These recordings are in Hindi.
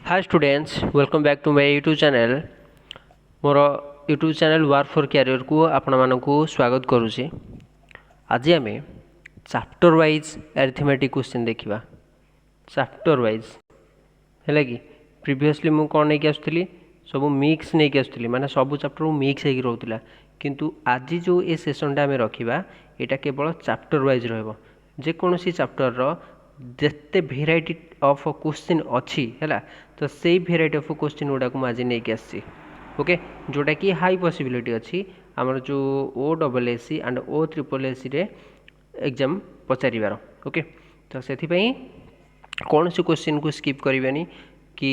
Hi students, welcome back to my YouTube channel. मोर YouTube channel work for career को आपण मानकु स्वागत करुछि। आज आम चैप्टर वाइज अरिथमेटिक क्वेश्चन देखिबा। चैप्टर वाइज है कि प्रीवियसली मु कौन नहीं आसुली सब मिक्स नहीं आसुली माने सब चैप्टर मिक्स होगी रोला, किंतु आज जो ये सेसनटा आम रखा यहाँ केवल चैप्टर वाइज रहिबो। जेकोसी चैप्टर रो जिते भेराइटी ऑफ क्वेश्चन अच्छी है तो से भेराइटी ऑफ क्वेश्चन गुड़ा को आज नहीं आसी। ओके, जोटा कि हाई पॉसिबिलिटी अच्छी आमर जो OSSC एंड OSSC रे एग्जाम पचार। ओके, तो से कौन से क्वेश्चन को स्किप करें कि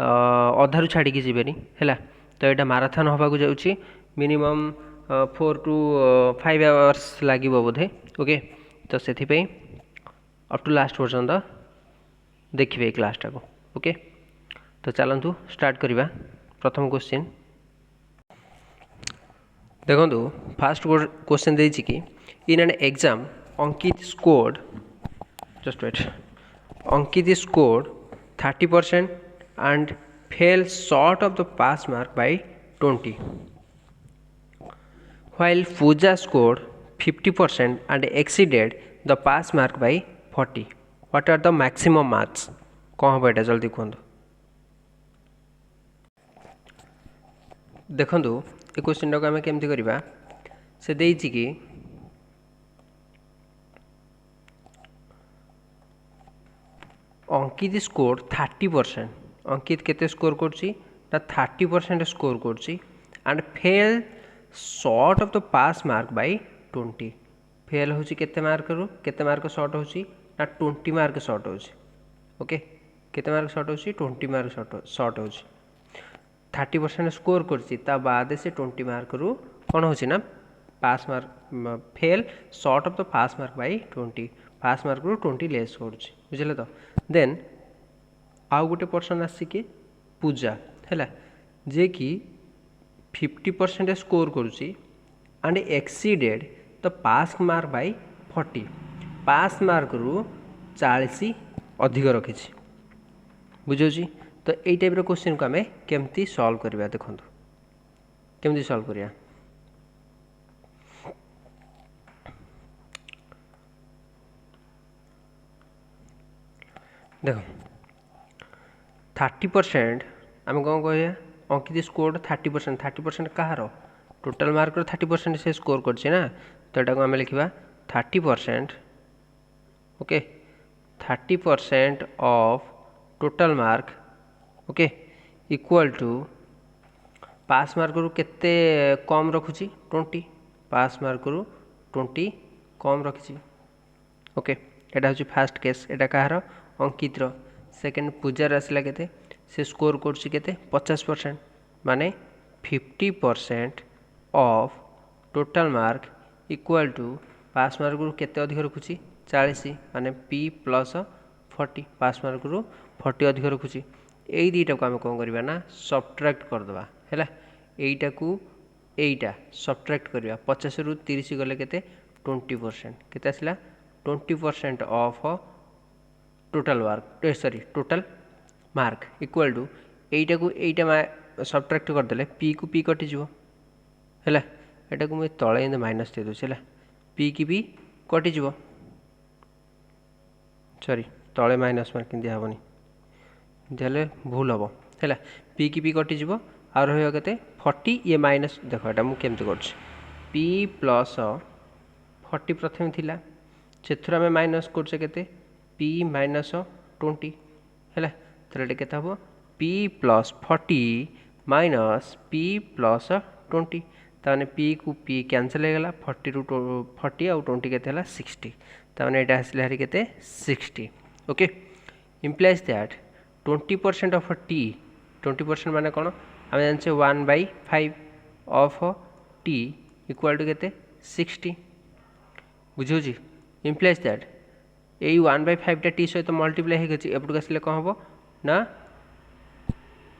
अधारू छाड़ी जीवेनि है। तो यहाँ माराथन हवा जाऊँगी मिनिमम 4 to 5 आवर्स लगे बोधे। ओके, तो से अप टू लास्ट पर्यंत देखिए क्लासटा को। ओके, तो चलतु स्टार्ट करवा। प्रथम क्वेश्चन देखो, फास्ट क्वेश्चन देछि कि in an exam Ankit scored just wait Ankit scored 30% and fell short of the pass mark by 20, while Pooja scored 50% and exceeded the pass mark by 40. What are the maximum marks? कौन हम यहाँ जल्दी कहतु। देखु ये क्वेश्चन टाक आम केमती करवा से देछि कि अंकित स्कोर 30%। अंकित केते स्कोर करछि ना 30% स्कोर करछि and fail short of the pass mark by 20। Fail होछि केते मार्क शॉर्ट होछि ना 20 मार्क शॉर्ट होछि। ओके, केते मार्क शॉर्ट होछि 20 मार्क शॉर्ट होछि। 30% स्कोर करछि ता बाद से 20 मार्क रु कोन होछि ना pass mark fail short of the pass mark by 20। Pass mark रु 20 लेस करछि, बुझले तो। देन आउ गोटे पर्सन आसी कि पूजा है जे कि 50% स्कोर करुच्ची and exceeded the pass mark by 40। Pass mark रु 40 अधिक रखी बुझे। तो यही टाइप क्वेश्चन को आम केमती सॉल्व करवा। देखो केमती सॉल्व करिया। देखो 30% आम कौन कह अंकित स्कोर 30%। 30% कहार टोटाल मार्क 30% से स्कोर करछे ना, तो यहाँ आम लिखा 30%। Okay, 30% of total mark okay equal to pass mark रु केते कम रखुची 20। पास मार्क रु 20 कम रखी। ओके, यहाँ हूँ फास्ट केस। यहाँ कहार अंकित। सेकेंड पूजार आसला केते से स्कोर करछि केते 50% माने 50% of total mark equal to pass mark रु केते अधिक रखुछि 40 माने P प्लस 40। पास मार्क रु 40 अधिक रखुछि। यही दुईटा को आम कौन करवा ना सब्ट्रैक्ट करदे है। यहीटा को यहीटा सब्ट्रैक्ट करवा। 50 रु 30 गले केते 20%। केते आसला 20% of total mark sorry total mark equal to यहीटा को यहीटा सब्ट्रैक्ट करदे P को P कटिज है। यहाँ को मुझे तले माइनस दे दूसरी है। P की P कटिज सॉरी तले माइनस मार्क दिहबनी दिले भूल हम है। P की P कटिज आ रहा के 40 ये माइनस। देख यहाँ मुझे कर P प्लस 40 प्रथम थी से आम माइनस करते P माइनस 20 है। तो ये के हम P plus 40 minus P plus 20। ताने P को P कैंसल हो गला 40 रु 40 आउ 20 के 60। ताने यहाँ आसला हरी के 60। Okay, implies that 20% of T 20% माने कौन आम जाने 1/5 ऑफ T इक्वल टू के 60 बुझे। इम्प्लाइज दैट यही 1/5 टा T सहित मल्टीप्लाई होगी एपटू आसले कौन हम ना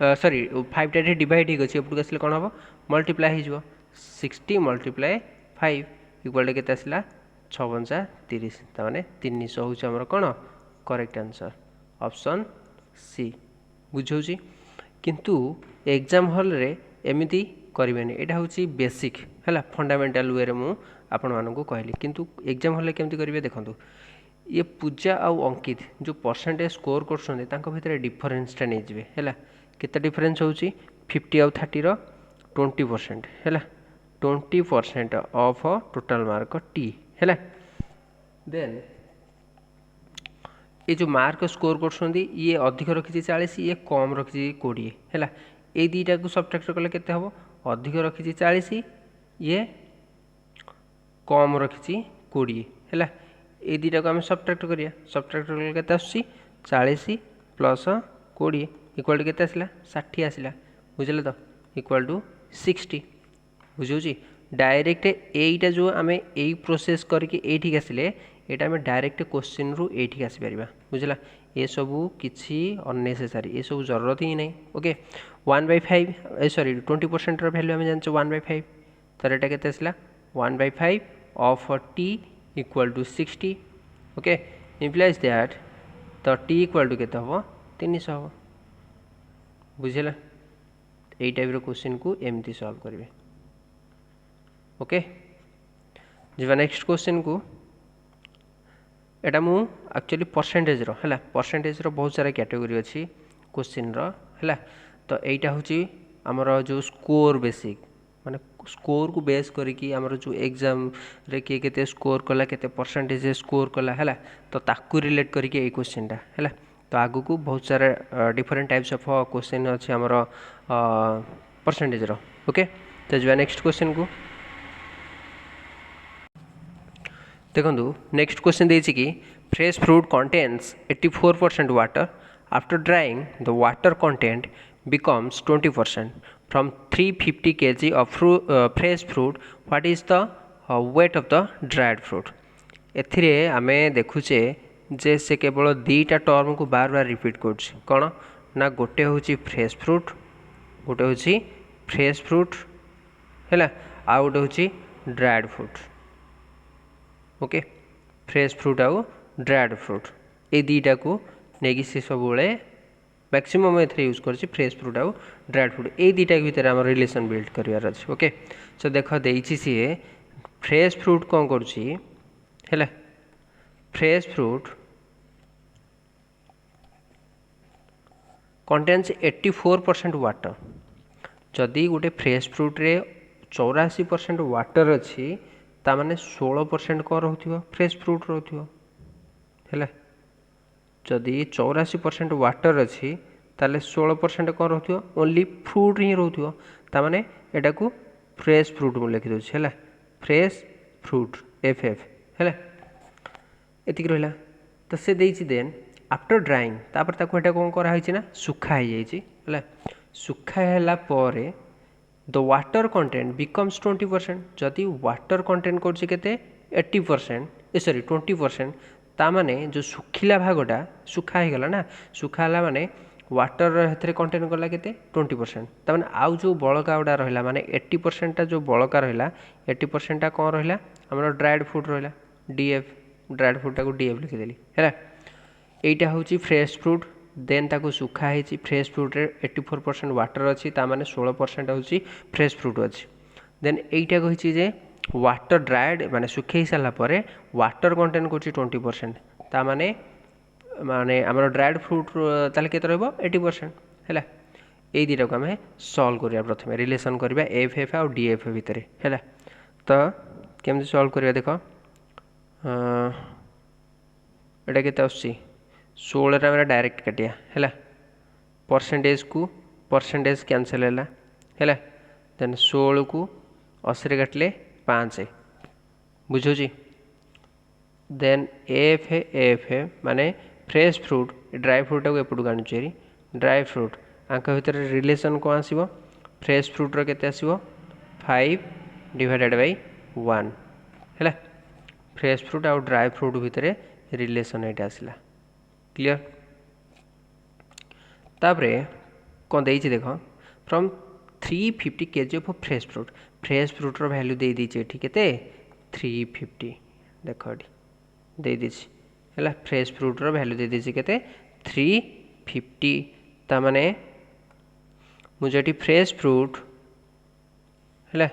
सॉरी 5 टा डिवाइड होगी एपटू आसले कौन हम मल्टीप्लाई हो 60 मल्टीप्लाई 5 इक्वल टू के आसला 6 30। ताने 300 हूँ आमर कौन करेक्ट आंसर ऑप्शन सी। बुझाऊँ किंतु एग्जाम हॉल रे एमिति करेंगे यहाँ हूँ बेसिक है फंडामेंटाल वे मु आपण मानक कहली किंतु एग्जाम हॉल केमती करेंगे देखो ये पूजा आउ अंकित जो परसेंटेज स्कोर कर भितर डिफरेन्सटा नहीं जाए है केते डिफरेन्स हो 50 आउ 30 रो 20% है 20% ऑफ टोटल मार्क टी है देन ये जो मार्क स्कोर कर ये अधिक रखी 40 ये कम रखी 20 है ये दुईटा को सब्ट्रैक्ट कले केते हम अधिक रखी 40 ये कम रखी 20 है ये दुईटा को आम सब्ट्रैक्ट करिया सब्ट्रैक्ट कले केते आसुची 40 प्लस 20 इक्वल टू केते आसला 60 आसला बुझले तो इक्वल टू 60 बुझे डायरेक्ट एटा जो आम यही प्रोसेस करके एठी आसिले एटा आम डायरेक्ट क्वेश्चन रु एठी आसीपर बुझला ये सबू किसी अननेसेसारी ये सब जरूरत ही नहीं ओके 1/5 सॉरी 20% वैल्यू आम जान 1/5 तर एटा केते आसला 1/5 of T equal to 60 okay implies that तो टी इक्वल टू केते हम 300 हम बुझला यही टाइप क्वेश्चन को एमती सॉल्व करेंगे ओके जी नेक्स्ट क्वेश्चन को एटा मु एक्चुअली परसेंटेज रो है परसेंटेज रो बहुत सारा कैटेगरी अच्छी क्वेश्चन रो है तो यहीटा हूँ आमर जो स्कोर बेसिक माने स्कोर को बेस करिकी आमर जो एग्जाम रे किए केते स्कोर कला केते परसेंटेज स्कोर कला है तो ताकू रिलेट करके ये क्वेश्चनटा है तो आगु को बहुत सारा डिफरेंट टाइप्स ऑफ क्वेश्चन अच्छे आमर परसेंटेज रो ओके तो जो नेक्स्ट क्वेश्चन को देखो नेक्स्ट क्वेश्चन देछि कि fresh fruit contains 84% water after drawing the water content becomes 20% from 350 kg of fresh fruit what is the weight of the dried fruit एथिरे आमे देखुचे जे से केवल दीटा टर्म को बार बार रिपीट कर कौन ना गोटे हूँ फ्रेश फ्रूट गोटे हूँ फ्रेश फ्रूट है आ गोटे हूँ dried fruit okay fresh fruit आउ ड्राइड फ्रूट ये दुईटा को नहीं सी सब मैक्सिमम एथरे यूज कर फ्रेश फ्रूट आउ ड्राइड फ्रूट ये दुईटा भितर आम रिलेसन बिल्ड करार अच्छे ओके सो देख देसी सी फ्रेश फ्रूट कौन कर फ्रेश फ्रूट कंटेन्स 84% वाटर जदि गोटे फ्रेश फ्रूट रे 84% वाटर अच्छी तामाने 16% कौन रोथिबो फ्रेश फ्रूट रोथिबो है जदि 84% वाटर अच्छी ताले 16% कौन रोथिबो ओनली फ्रूट ही रोथिबो तामाने एटा को फ्रेश फ्रूट मु लिखि दोछि है फ्रेश फ्रूट FF है एतिक रहिला तो से देछि देन आफ्टर ड्राइंग तापर ताको एटा कोन करा होइछि ना सुखा हो जाइछि है सुखा हैला परे द वाटर कंटेंट बिकम्स 20% जदि वाटर कंटेंट करछि केते 80% सॉरी 20% ता माने जो सुखिला भागटा सुखा हो गला ना सुखा हला माने वाटर हेतरे कंटेंट कला केते 20% ता माने आउ जो बळका उडा रहिला माने 80% ता जो बळका रहिला 80% ता कोन रहिला हमर ड्राइड फ्रूट रहिला DF ड्राइड फ्रूट को DF लिखि देली है एटा हूँ फ्रेश फ्रूट देन ताको सुखा है फ्रेश फ्रूट रे 84% वाटर अच्छी तामाने 16% हूँ फ्रेश फ्रूट अच्छी देन एटा कही जे वाटर ड्राइड माने सुखे सारा पर वाटर कंटेंट कर 20% तामाने माने आमर ड्राइड फ्रूट ताले केते रहबो 80% है ये दुटा को आम सल्व करिया प्रथमे रिलेसन करिया FF और DF भितर है तो केमती सल्व करिया देख एटा केते आछी 16 टा मेरा डायरेक्ट काटिया है परसेंटेज को परसेंटेज कैंसल है देन 16 को 80 काटिले 5 बुझुची देन एफ माने फ्रेश फ्रूट ड्राई फ्रूट को एपटू आनुची ड्राई फ्रूट आंक भितर रिलेसन कौन आसो फ्रेश फ्रूट रो केते आसो 5/1 है फ्रेश फ्रूट आउ ड्राई फ्रूट भितर रिलेसन ये आसला क्लियर तापरे कौन देछि देख from 350 kg of fresh fruit रो वैल्यू दे दीचे ठीक है 350 देख दे दीछि है फ्रेश फ्रूट रो वैल्यू दे दीछि केते 350 ताने मुझे फ्रेश फ्रूट है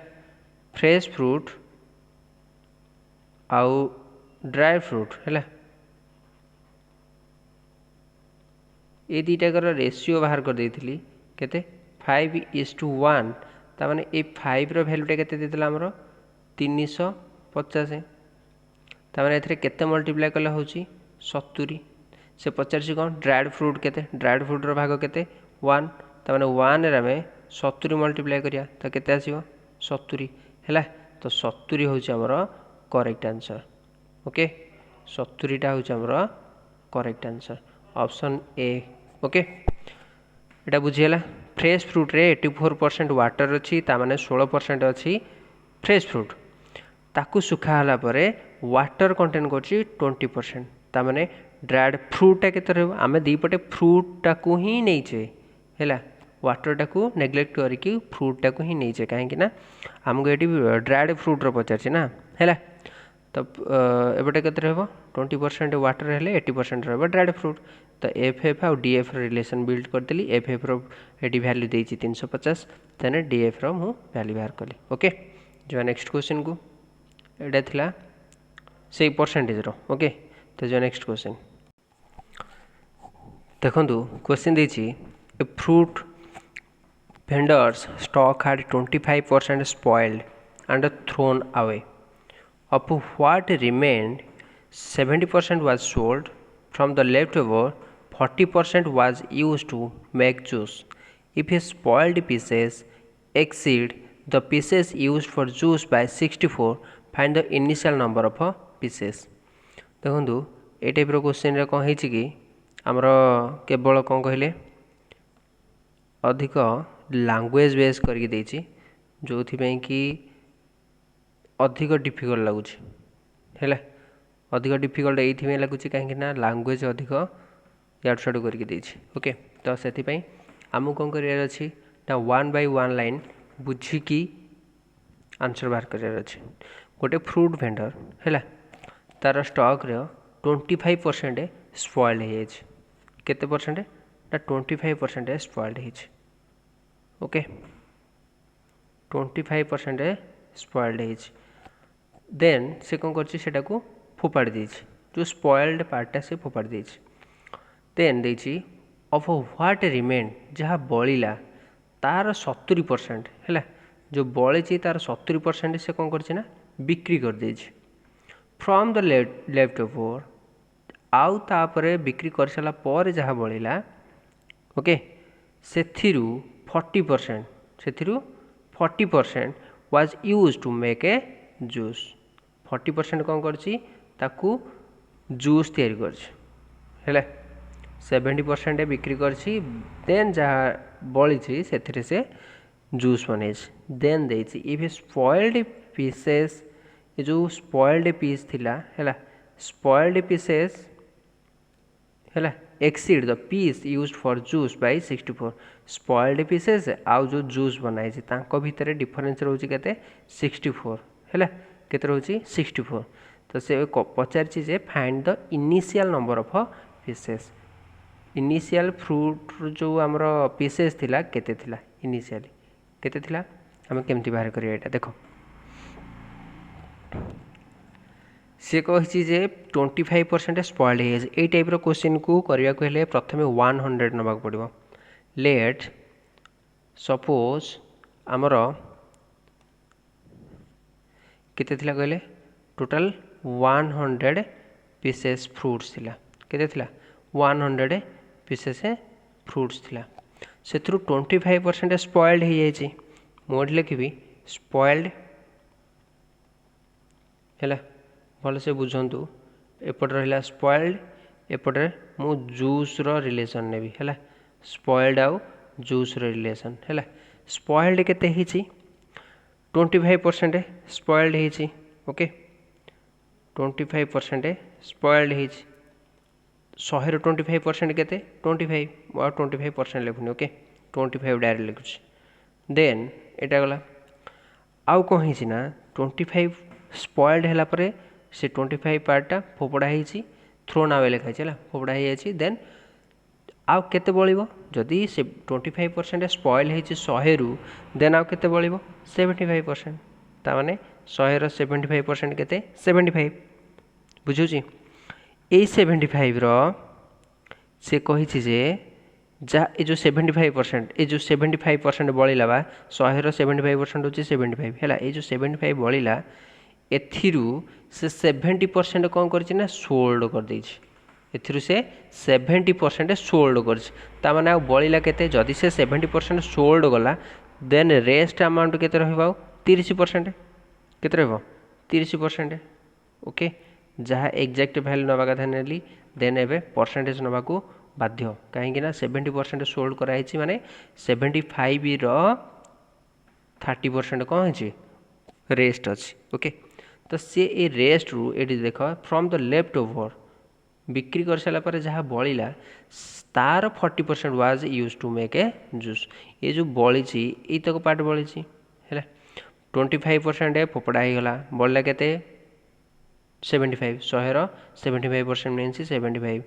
फ्रेश फ्रूट आउ ड्राई फ्रूट है ये दुटाकर रेशियो बाहर कर देती केते 5:1 ताने ये 5 भैल्यूटा के आमर 350 ताने एथिरे केते मल्टीप्लाई कले हूँ 70 से पचार कौन ड्राइड फ्रूट केते ड्राइड फ्रूटर भाग केते 1 ताने 1 रे आमे 70 मल्टीप्लाई करिया तो केते आसीबो 70 हैला तो 70 हूँ आमर करेक्ट आंसर ओके 70 टा हूँ आमर करेक्ट आंसर ऑप्शन ए ओके एटा बुझीगला फ्रेश फ्रूट रे 84% वाटर अच्छी ताने 16% अच्छी फ्रेश फ्रूट ताकू सुखा हला परे वाटर कंटेन करछि 20% ताने ड्राइड फ्रूटा केते रहबो आमे दीपटे फ्रूट टाकू ही नैचे हैला वाटर टाकू नेग्लेक्ट करके फ्रूट टाकू ही नैचे काहे ना हमको एटी ड्राइड फ्रूट रो पचारछि ना हैला तो एबटे केते रहबो 20% वाटर हेले 80% रहबो ड्राइड फ्रूट तो एफ आउ डीएफ रिलेशन बिल्ड करदेली एफ रो एटी वैल्यू देछि 350 तने डीएफ रो मु वैल्यू बाहर कली ओके जो नेक्स्ट क्वेश्चन को एटा थिला से परसेंटेज रो ओके तो जो नेक्स्ट क्वेश्चन देखंतु क्वेश्चन देछि a fruit vendors stock had 25% spoiled and thrown away. Of what remained, 70% was sold. From the leftover, 40% was used to make juice. If a spoiled pieces exceed the pieces used for juice by 64, find the initial number of pieces. देखो ये टाइप क्वेश्चन रे कौन कि आमर केवल कौन कहले अधिक लैंग्वेज बेस करके देछि जो कि अधिक डिफिकल्ट लगुच है अधिक डिफिकल्ट ये लगुच कहीं लैंग्वेज अधिक याड साडू करके देछि ओके तो से आमको कौन करार अच्छी ना 1 by 1 लाइन बुझिकी आंसर बाहर करार अच्छे गोटे फ्रूट वेंडर है तार स्टॉक रे 25% स्पॉइल्ड हो केते परसेंट ना 25% स्पॉइल्ड हो ओके 25% स्पॉइल्ड हो देन से कौन कर फोपाड़ी दे जो स्पॉइल्ड पार्टा से फोपाड़ी दे देन देछि ऑफ व्हाट रिमेन जहाँ बलिला तार 70% है जो बड़ी तार 70% से कौन कर बिक्री कर they from the left over आउ तापरे बिक्री कर सारा पर जहाँ बलिला ओके से 40% was used to make a juice 40% कौन करकू जूस तैयारी कर 70% बिक्री करछि देन जहाँ बड़ी से जूस बन देन देछि इफ स्पॉइल्ड पीसेस ये जो स्पॉइल्ड पीस थिला है स्पॉइल्ड पीसेस है exceed the piece use for juice by 64 spoiled pieces आउ जो जूस बनाई भितर डिफरेन्स रोचे के 64 है केते रोचे 64 तो से पचार find the initial number of pieces initial fruit जो आमर पीसेस थिला केते थिला इनिशियली केते थिला आम केमती बाहर करिया एटा देखो सी कही 25% स्पॉइल्ड हो टाइप क्वेश्चन को करने को हेले प्रथम 100 नवाक पड़ो लेट सपोज आमर केते थिला कहले टोटल 100 पीसेस फ्रूट्स थिला केते थिला 100 पीसेस फ्रूट्स थिला से 25% स्पॉइल्ड हो जाए मोड लिखी स्पॉइल्ड है भल से बुझंतु एपट रहा स्पॉइल्ड एपटे मु जूस रो रिलेशन नेबी है स्पॉइल्ड आउ जूस रो रिलेशन है स्पॉइल्ड केते हिची 25% स्पॉइल्ड हिची ओके 25% स्पॉइल्ड हिची 100 रो 25% केते 25 और 25% लिखुनी ओके 25 डायरेक्ट लिखुची देन एटा गला आउ कौन हिची ना 25 स्पॉइल्ड हैला परे से 25 पार्टा फोपड़ा होती थ्रोन आवे लिखाई है फोपड़ा हो देन आउ केते बळिबो जदि से 25% स्पॉइल होती 100 रु देन आउ केते बळिबो 75%। ता माने 100 रो 75% केते 75 बुझुची। ए 75 रो से कही जे जा ये जो 75% ये जो 75% बळिला बा 100 रो 75% होची 75 हैला। ये जो 75 बळिला एथिरु से 70% कौन करछि ना सोल्ड कर देछि। एथिरु से 70% सोल्ड करछि ता माने आ बळिला केते जदि से 70% सोल्ड गला देन रेस्ट अमाउंट केते रहबा 30% केते रहबो 30%। ओके जहाँ एक्जाक्ट वैल्यू नवा कथा नेली देन एबे परसेंटेज नवा को बाध्य कहीं ना 70% सोल्ड कराई माने 75 रो 30% कौन है रेस्ट अच्छी। ओके तो सी ए रेस्ट रु ये देख फ्रॉम द लेफ्ट ओवर बिक्री कर सारा पर जहाँ बळिला तार 40% was used to make a juice. ये जो बड़ी ये तक पार्ट बड़ी है 25% फोपड़ा हो गला बड़ला केते 75 100 75% मीन्स 75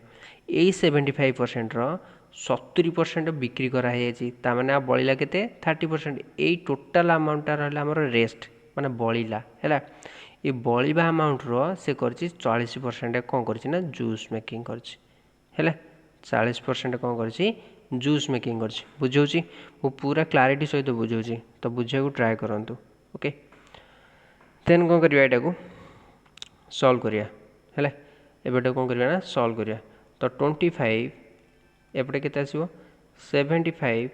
यही 75% रो 70% बिक्री कराई ताने आ बळिला केते 30% यही टोटाल अमाउंट रहा आमर रेस्ट माने बळिला है ये बळिबा अमाउंट रो से करछि 40% कौन करछि ना जूस मेकिंग करछि है 40% कौन करछि जूस मेकिंग करछि। बुझौछि वो पूरा क्लारिटी सहित बुझौछि तो बुझे को ट्राई करंतु। ओके देन कौन करिया एटा को सॉल्व करिया है एबेटा कौन करिया ना सॉल्व करिया तो 25 एपटे केते आसीबो 75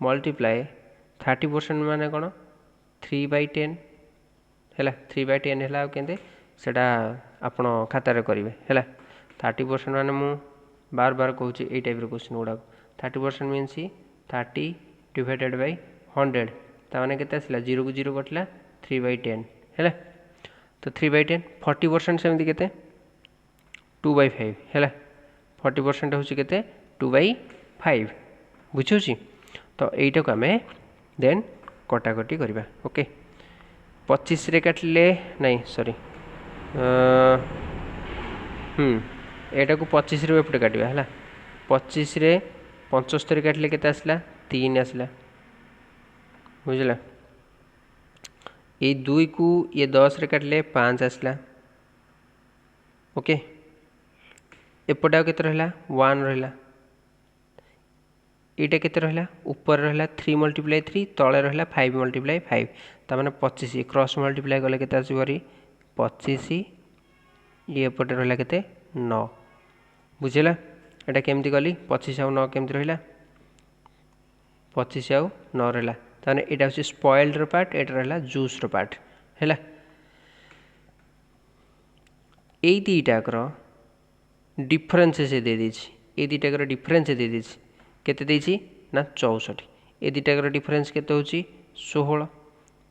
मल्टीप्लाई 30% माने कोन 3/10 है 3/10 है केंदे सेटा आपण खाता रे करिवे है 30% माने मु बार बार कहूँ ये टाइप क्वेश्चन गुड़ा 30% मीन्स 30 डिवाइडेड बाय 100 ताने केते आसला 0 को 0 कटला 3/10 है तो 3/10 40% सेमती केते 2/5 है 40% हूँ केते 2/5 बुझुची तो यहीटा को आम देन कटाकटी करवा। ओके 25 रे काटिले नहीं सॉरी एटा को 25 रे एपटे काटिबा है 25 रे 75 काटिले केते आसला 3 आसला बुझला। ये 2 को ये 10 रे काटिले 5 आसला। ओके एपटा केते रहला 1 रहला एटा केते रहला ऊपर रहला 3 × 3 तळे रहला 5 × 5 ता माने 25 क्रॉस मल्टीप्लाई गले केते आसीबरी 25 ये एपटे रहला केते 9 बुझिला। एटा केमती गली 25 आउ 9 केमती रहला 25 आउ 9 रहला ताने एटा होची स्पॉइल्ड रो पार्ट एटा रहला जूस रो पार्ट हैला। ए दीटाकर डिफरेंस से दे दीछि ए दीटाकर डिफरेंस दे दीछि केते देछि ना 64 ए दीटाकर डिफरेंस केते होची 16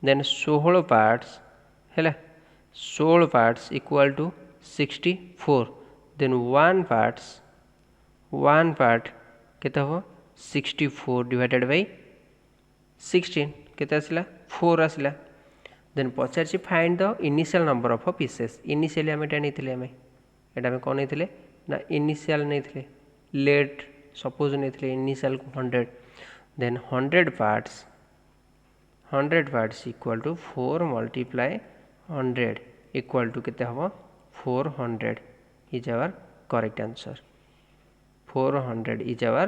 देन 16 पार्ट्स हैला 16 parts equal to 64 then 1 part केते हो 64 डिवाइडेड बाय 16 केते आसला 4 आसला देन पचार find the initial number of pieces initially आम एटा नहीं आम एटा कौन नहीं ना इनिशियल नहीं लेट सपोज नहीं इनिशियल को 100 then 100 parts equal to 4 × 100 equal to केते हम 400 is our correct answer 400 is our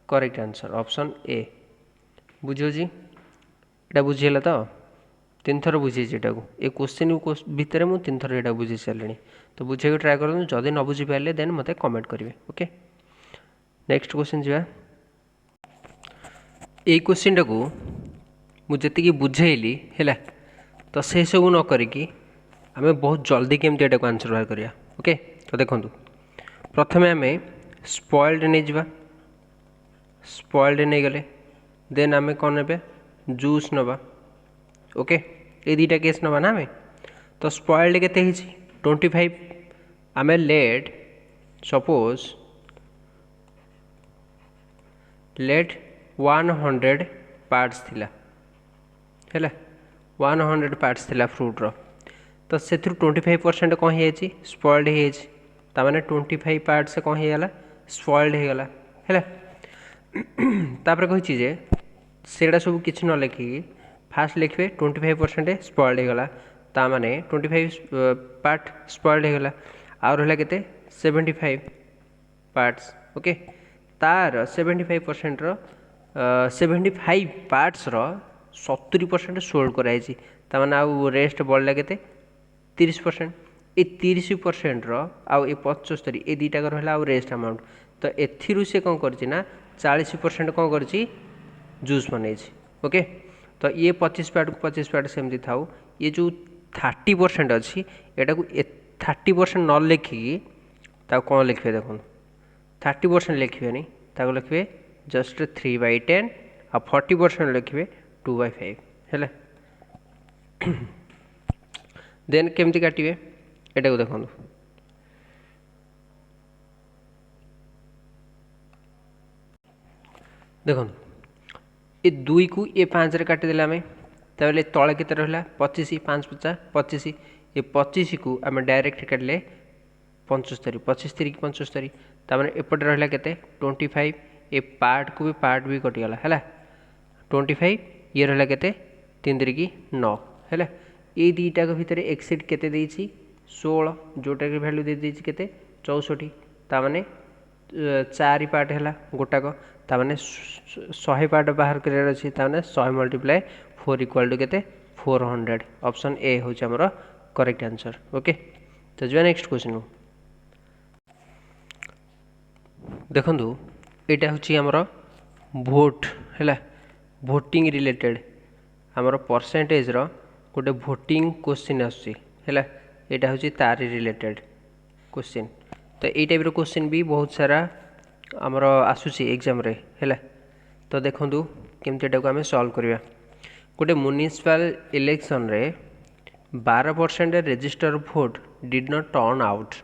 correct answer option A बुझो जी एटा बुझीला तो 3 थर बुझी को ये क्वेश्चन भितर मुझे 3 थर यहाँ बुझी सारे तो बुझे ट्राए कर जदि न बुझी पारे देन मते कमेंट करेंगे। ओके नेक्स्ट क्वेश्चन जा ये क्वेश्चन टाक मुझे बुझेली है तो से सब न करी आम बहुत जल्दी केमती एटा को आंसर बाहर करिया। ओके तो देखो प्रथम आम स्पॉइल्ड नहीं जावा स्पॉइल्ड नहीं गले देन आम कौन ने जूस नवा। ओके ये दुटा केस नवा ना आम तो स्पॉइल्ड केते 25 आम लेट सपोज लेट 100 पार्ट्स थिला है 100 पार्ट्स थिला फ्रूट रो तो से 25% कौन हो स्पॉइल्ड हो माने 25 पार्ट्स कौन हो गला स्पॉइल्ड हो गला है तापर कही जे सेटा सब किसी न लिखिकी फास्ट लिखे 25% स्पॉइल्ड होगला ताने 25 पार्ट स्पॉइल्ड होगला आ रहा के 75 पार्ट्स ओके तार 75% 75 पार्ट्स रो 70% सोल्ड कराई ताने आउ रेस्ट बढ़ला के 30% ये 30% आउ ये 75 ये दुटा रहा आउ रेस्ट अमाउंट तो एथिरू से कौन करना 40% कौन कर जूस बन ओके तो ये 25 पार्ट को 25 पार्ट सेमती थाउ ये जो 30% अच्छी एटा को 30% न लिखिकी कौन लिखे देखो 30% लिखे नहीं लिखे जस्ट 3/10 आ 40% लिखे 2/5 है देन केमती काटिबे एटा को देखो देखो ये 2 को ये 5 रे काटिदेला आम तले तले के रहा 25 5 50 25 ये 25 को आम डायरेक्ट काटिले 75 25 3 75 तामें एपटे रहा के 25 ये पार्ट को भी पार्ट भी कटिगला है 25 ये रहा के 3 3 9 है ये दुटा भितर एक्सीड केते 16 जोटा कि भैल्यू दे देछि केते 64 तामाने 4 पार्ट है गोटाक तामाने 100 पार्ट बाहर कर अच्छी तामाने 100 मल्टीप्लाई 4 इक्वल टू केते 400 ऑप्शन ए हूँ आमर करेक्ट आंसर ओके तो जो नेक्स्ट क्वेश्चन देखु यहाँ हूँ आमर भोट है भोटिंग रिलेटेड आमर परसेंटेज गोटे भोटिंग क्वेश्चन आसुची है यहाँ हूँ तार रिलेटेड क्वेश्चन तो ये टाइप क्वेश्चन भी बहुत सारा आमर आसूसी एग्जाम रे है तो देखूँ केमती आम सॉल्व करवा गोटे म्युनिसिपल इलेक्शन रे 12% register vote did not turn out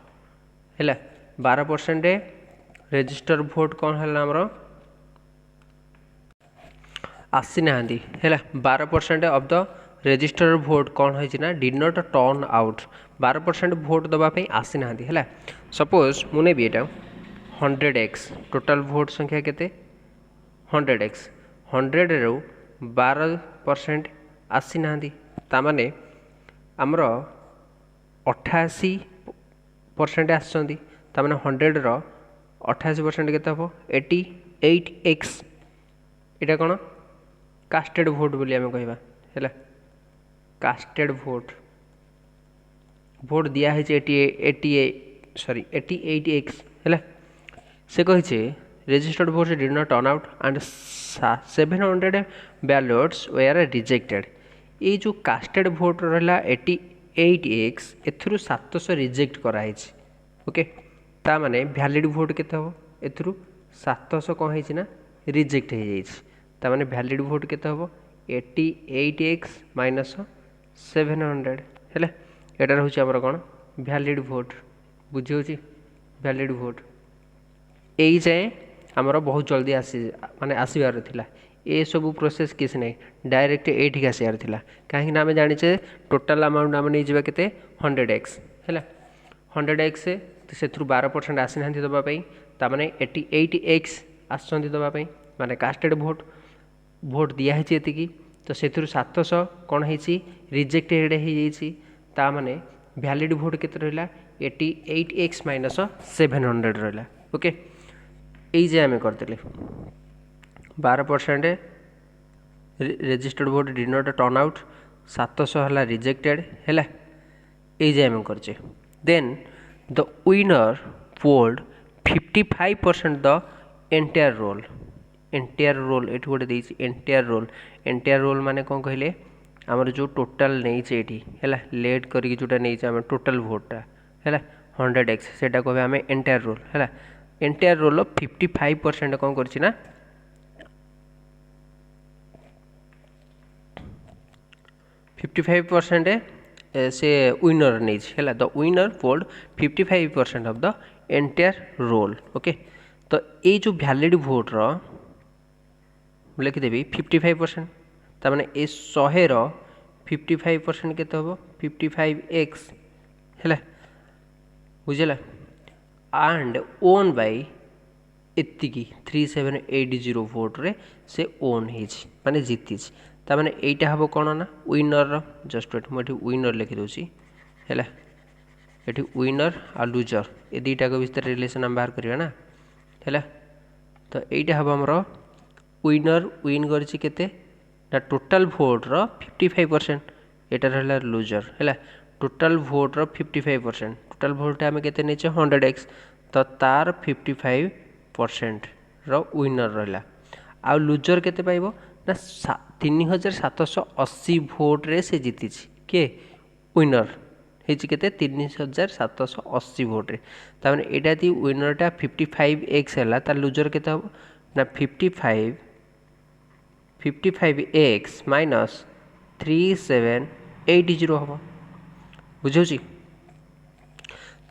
है 12% रेजिस्टर भोट कौन है आमर आसी ना है 12% ऑफ द रेजिस्टर भोट कौन है did not turn out 12% vote दवाई आसी ना है सपोज मुझे भी यहाँ 100x टोटाल भोट संख्या केते 100x 100 रू 12% आसी ना तामाने आमर 88% आसछंती तामाने 100 रो 88% केते हबो 88x एटा कोन कास्टेड भोट बोली आमे कहबा हैला कास्टेड भोट भोट दिया है 88x है से कही registered vote did not turn out and 700 ballots were rejected ये जो कास्टेड भोट रहा 88x एथुरु 700 रिजेक्ट कराई ओके ता माने वैलिड भोट केते हो एथुरु 700 कौन है ना रिजेक्ट हो जाइए माने वैलिड भोट केते हो 88x माइनस 700 है एटा हूँ आमर कौन वैलिड भोट बुझे वैलिड भोट यही जाए आमर बहुत जल्दी आसी माने आसबार थिला ए सब प्रोसेस किसी नहीं डायरेक्ट एठी आसबार थिला कहीं आम जाचे टोटाल अमाउंट आम नहीं जावा केते 100x है 100x से 12% आसी ना दवाई ताने 88x आसछंती दवाई माने कास्टेड भोट भोट दिया है एतिकी तो से 700 कौन है रिजेक्टेड हो माने वैलिड भोट केते रहा 88x माइनस 700 रहा ओके ये आम करते 12% registered vote did not turn out 700 है रिजेक्टेड है ये आम करचे then the winner polled 55% the entire roll ये गोटे देती एंटायर रोल माने कौन कहले आमर जो टोटाल नहीं है लेट करके जोटा नहीं आम टोटाल भोटा है 100x से कहे आम एंटायर रोल है एंटायर रोल 55% कौन करना 55% से विनर नहीं है the winner polled 55% of the entire roll okay तो ये जो वैलिड भोट रो लिखिदेवी 55% तामाने ए 100 रो 55% केते हबो 55x है बुझला एंड ओन बाय एतिकी 3780 भोट रे से ओन होती माने जीति ताने यहीटा हम कौन ना विनर जस्ट वेट मुझे विनर लिखी दूसरी है ये विनर आ लूजर ये दुईटा भितर रिलेसन आम बाहर करवा ना है तो यहीटा हम आमर विनर विन करते ना टोटाल भोट रो 55% एटा रहा लूजर है टोटाल भोट रो 55% टोटाल भोट आम के 100x तो तार 55% रो विनर रहा आ लूजर केते पाइबो ना 3780 भोट रे से जीति किए विनर होती के 3780 भोट रे ताने एटा दी विनरटा 55x है तार लूजर केते हम ना 55x माइनस 3780 हम बुझे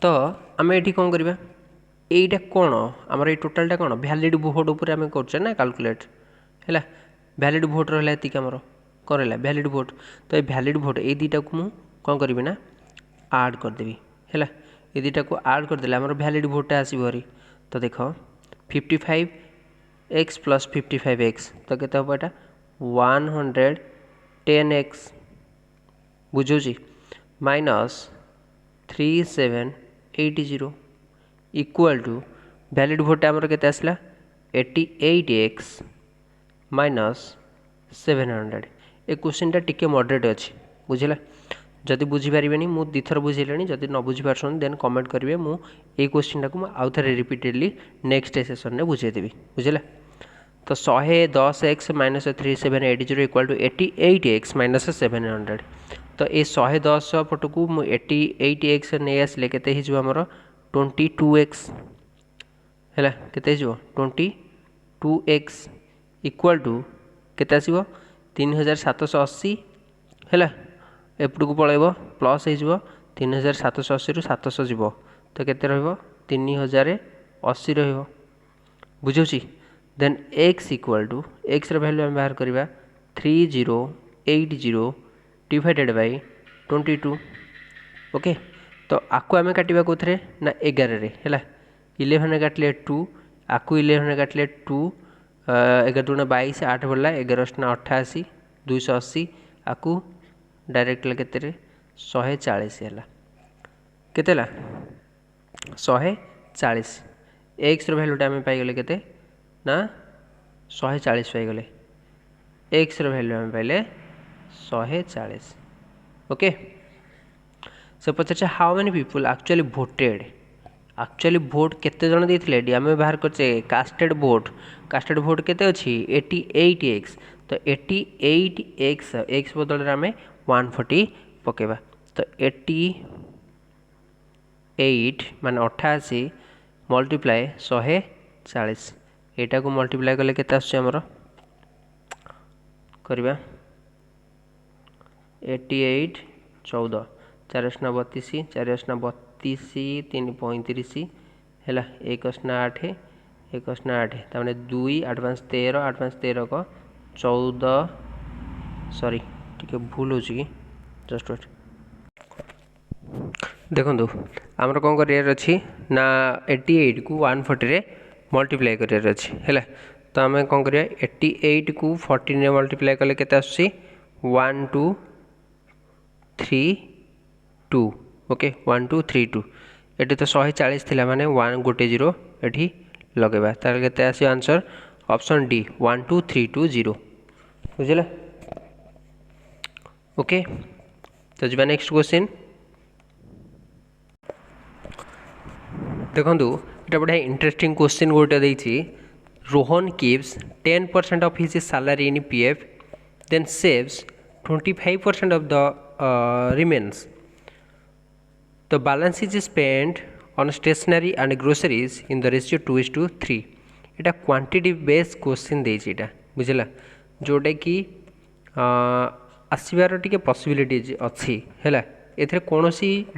तो आम ये कौन करवा यहीटा कौन आमर ये टोटालटा कौन वैलिड भोट उपर आम कर ना कैलकुलेट है वैलिड भोट रहा है आमर कौन रहा वैलिड भोट तो ये वैलिड भोट ये दुईटा को मुझे कौन करी ना आड करदेवी है ये दुईटा को आड करदे आमर वैलिड भोटा आसरी तो देख 55x प्लस 55x तो केते हम यहाँ 110x बुझे minus 3780 equal to valid vote आमर केते आसला 88x माइनस 700 ए क्वेश्चनटा टिके मॉडरेट अच्छी बुझला जदि बुझीपारे मुझे दुथर बुझेली जदि न बुझीपार देन कमेंट करेंगे मुझे क्वेश्चन को आउ थे रिपीटेडली नेक्स्ट सेसन में बुझेदेवी बुझला तो 110x minus 3780 equal to 88x minus 700 तो ये 110 पट को 88x नहीं आसले के आमर 22x है के 22x इक्वल टू केते आसीबो 3780 है एपट को पलैब प्लस हो 3780 रु 700 जीव तो केते रहिबो 3080 रहिबो बुझुची then x equal to x रो वैल्यू हम बाहर करबा 3080 डिवाइडेड बाय 22 ओके तो आको आम काटिबा कोथरे ना 11 रे हैला 11 काटले 2 आको 11 काटले 2 11 दूना 22 8 बोला 11 88 280 आकु डायरेक्ट केते 140 है केते 140 एक्स रो वैल्यूटा आम पाइगले केते ना 140 पाइगले एक्स रो वैल्यू आम पाइले 140 ओके से पचार how many people actually voted actually vote केते जन देथिले आम बाहर करचे कास्टेड भोट केते अछि 88x तो 88x x बदल आम 140 पकेबा तो 88 मान 88 मल्टीप्लाए 140 एटा को मल्टीप्लाए कले केते आछे हमर करबा 88 14 4 32 4 32 3 35 है 1 8 1 8 तमें 2 एडवांस 13 को 14 सॉरी टिके भूल हो जस्ट वेट देखो आमर कौन कर ना 88 को 140 रे मल्टीप्लाई कर तो आम कौन कर 88 को 14 रे मल्टीप्लाई कले केते आछी 1 2 3 2 ओके 1 2 3 2 ये तो 140 थिला माने 1 गोटे 0 ये लगेबा तार केते आसी आंसर ऑप्शन डी 1 2 3 2 0 बुझला ओके तो जी नेक्स्ट क्वेश्चन देखो ये बढ़िया इंटरेस्टिंग क्वेश्चन गोटे देती Rohan keeps 10% of his salary in PF then saves 25% of the remains. The balance is spent on stationery and groceries in the ratio 2:3. এটা क्वांटिटी बेस्ड क्वेश्चन देटा बुझला जोटा कि आसबार टी पॉसिबिलिटी अच्छी है एथे कौन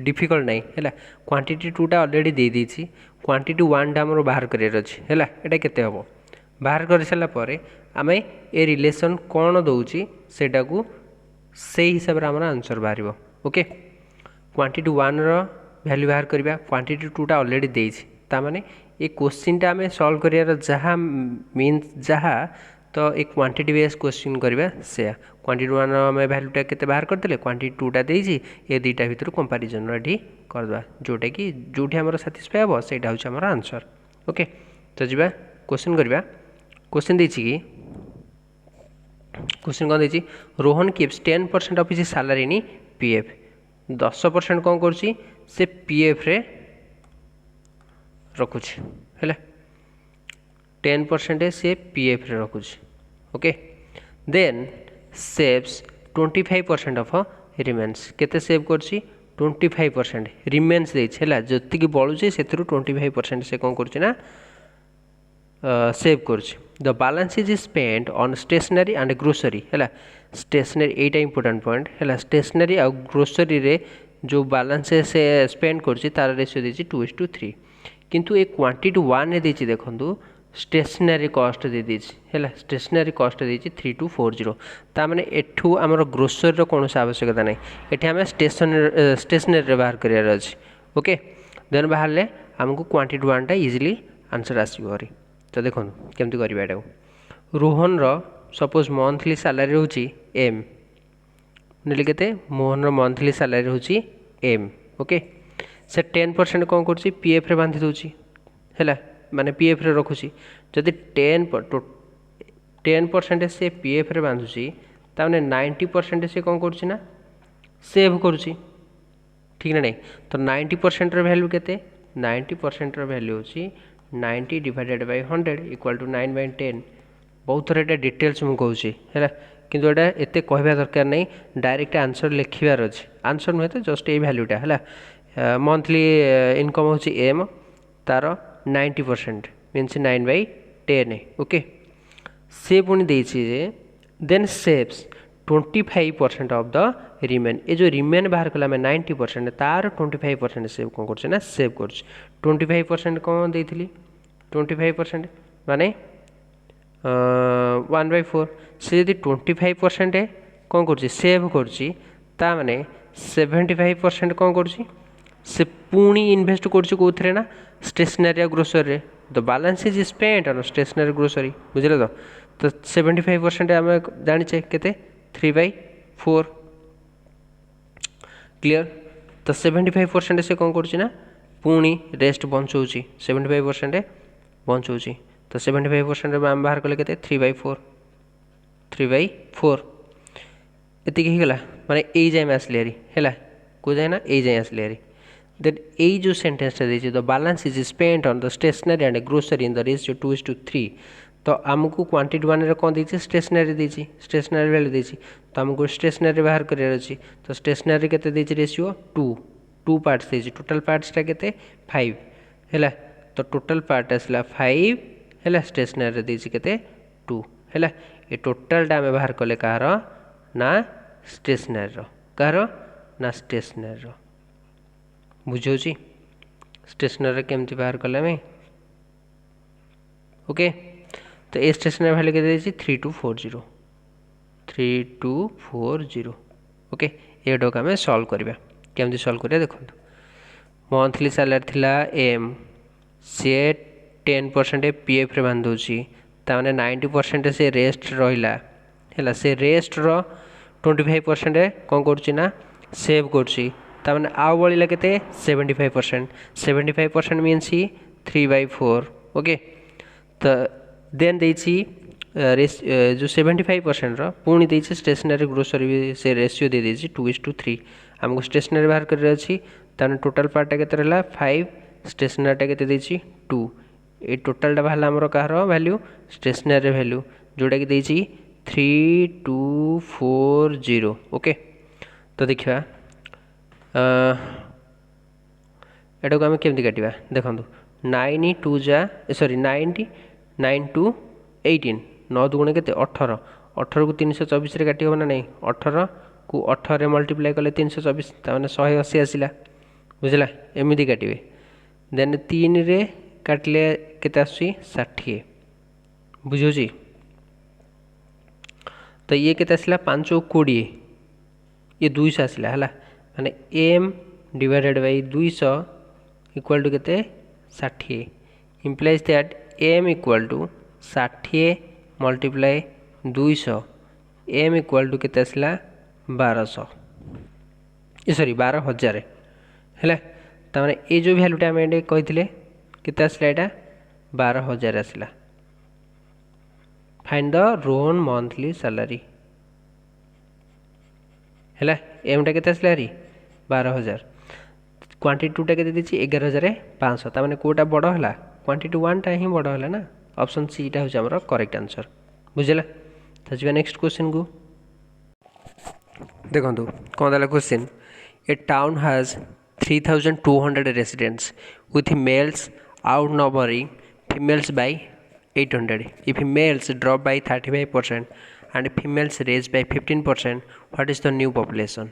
डिफिकल्ट नहीं है क्वांटिटी 2टा अलरेडी दे देछि क्वांटिटी 1टा आम बाहर करार अच्छी है यहाँ केते हम बाहर कर सारापर आम ए रिलेसन कौन दौची सेटा को से हिसाब से आम आंसर बाहर ओके क्वांटिटी 1 रो वैल्यू बाहर करवा क्वांटिटी 2टा अलरेडी देछि तामाने ये क्वेश्चनटा आम सल्व कर जहाँ मीन जहाँ तो एक क्वांटिटी बेस क्वेश्चन करवा से क्वांटिटी वन आम भैल्यूटा के बाहर करते क्वांटिटी टूटा देजी ये दुईटा भितर कंपारिजन ये करदे जोटा कि जो आम साटिस्फाई हम से हूँ आंसर ओके। तो जी क्वेश्चन करवा क्वेश्चन देछि कि क्वेश्चन कौन देछि Rohan keeps 10% of his salary in PF 10% कौन कर पीएफ रे रखुच है 10% से पीएफ रे रखुच okay then saves 25% of remains केते सेव करछि 25% रिमेन्स देछि है जति बलुचे से 25% से कौन करछि ना सेव करछि the balance is spent on stationery and grocery है स्टेशनरी एटा इंपोर्टेंट पॉइंट है स्टेशनरी आ ग्रोसरी रे जो बैलेंस से स्पेंड करछि तार रेशियो देछि 2:3 किंतु ए क्वांटिटी 1 रे देछि देखंतु स्टेशनरी कॉस्ट दे देछि है स्टेशनरी कॉस्ट देछि 3240 ता माने एठू हमर ग्रोसरी रो कोनोस आवश्यकता नै एठी हम स्टेशनरी रे बाहर करियार अछि ओके देन बाहरले हमको क्वांटिटी 1 टा इजीली आंसर आसीबो हरी। तो देखो केमती करवा एटा रोहन रो सपोज मंथली सैलरी होची एम नेले केते मोहन रो मंथली सैलरी होची एम ओके से 10% कौन कर पीएफ रे बांधि दउची है माने पीएफ रे रखुची जदि 10% से पीएफ रे बांधुची ताने 90% से कौन करुची ना सेव करुची ठीक ना नहीं। तो 90% रो वैल्यू केते 90% रो वैल्यू होची 90 डिवाइडेड बाय 100 इक्वल टू 9/10 बहुत थोड़ा ये डिटेल्स मुझे कहूँ है किंतु एटा एते कहवा दरकार नहीं डायरेक्ट आंसर लिखिबार अछि आंसर नुहे तो जस्ट ये वैल्यूटा है मंथली इनकम होची एम तार 90% मीन्स 9/10 ओके से पुणी देछि जे then saves 25% of the remain ये जो रिमेन बाहर कला मैं 90% तार 25% सेव कौन कर ना सेव कर 25% कौन देइथिली 25% माने 1/4 से यदि 25% कौन कर सेव कर माने 75% कौन कर से पुणी इन्वेस्ट कर ना स्टेशनरी या grocery the balance is spent on stationery grocery बुझे तो 75% आम जाचे के 3/4 क्लियर। तो 75% से कौन कर पुणी रेस्ट बचाऊँगी 75% बचाऊँगी तो 75% आम बाहर कले के 3/4 एतिक होगा माने यही जाए आसली हारी है को जाए ना यही जाए आसली हारी देन यही जो सेंटेंस देती the balance is spent on the stationery and grocery in the ratio 2:3 तो आमको क्वांटिटी 1 कौन देती स्टेशनरी देती स्टेशनरी वैल्यू देती तो आमको स्टेशनरी बाहर करार अच्छी तो स्टेशनरी के रेशियो 2 पार्ट्स देती टोटल पार्ट्सटा के 5 है तो टोटल पार्ट आसला 5 है स्टेशनरी देती के 2 है ये टोटालटा आम बाहर कले कहार ना स्टेशनरी कहार ना स्टेशनरी बुझे स्टेशनरी केमती बाहर कले में ओके। तो ए स्टेशनरी वैल्यू के 3240 ओके ये आम सल्व करवा केमती सल्व करिया देखो मंथली सैलरी थिला एम सी 10% पीएफ रे बांधुची ताने 90% से रेस्ट रहिला है से रेस्ट रो 25% कौन करुची ना सेव करुची ताने आउ बळिला केते 75% मीन्स 3/4 ओके। तो देन देछि जो 75% रो पुणी देछि स्टेशनरी ग्रोसरी से रेशियो दे देछि 2:3 हमको स्टेशनरी बाहर कर अछि ताने टोटल पार्टा केते रहला 5 स्टेशनरीटा केते देछि 2 ए टोटालटा बाहला हमर कहार वैल्यू स्टेशनरी वैल्यू जोटा कि देछि 3240 ओके। तो देखिए एटा को आम केमती काटिबा देखंतु 9 2 जा सॉरी 9 2 18 9 दुगुणे के 18 18 को 324 काटी हम ना नहीं 18 को 18 मल्टीप्लाई कले 324 ताने 180 आसला बुझला एमती काटे देन 3 रे काटले केते आसी 60 बुझुची तो ये केते आसला 5 20 ये 200 आसला है माने M divided by 200 equal to केते 60 implies that m equal to 60 multiply 200 m equal to केते आसला 1200 सॉरी 12000 है तार ये जो भैल्यूटा आम कही केते आसला एटा 12000 आसला। Find the Rohan monthly salary है एमटा केते आसला हरी 12000 क्वांटिटी टूटा के देती 11500 तार मैंने कोटा बड़ है क्वांटिटी वन ही बड़ है ना ऑप्शन सी टा हूँ करेक्ट आंसर बुझेगा। तो जी नेक्स्ट क्वेश्चन को देखो कौन देला question A town has 3200 residents with males outnumbering females by 800 if males drop by 35% and females raise by 15% what is the new population।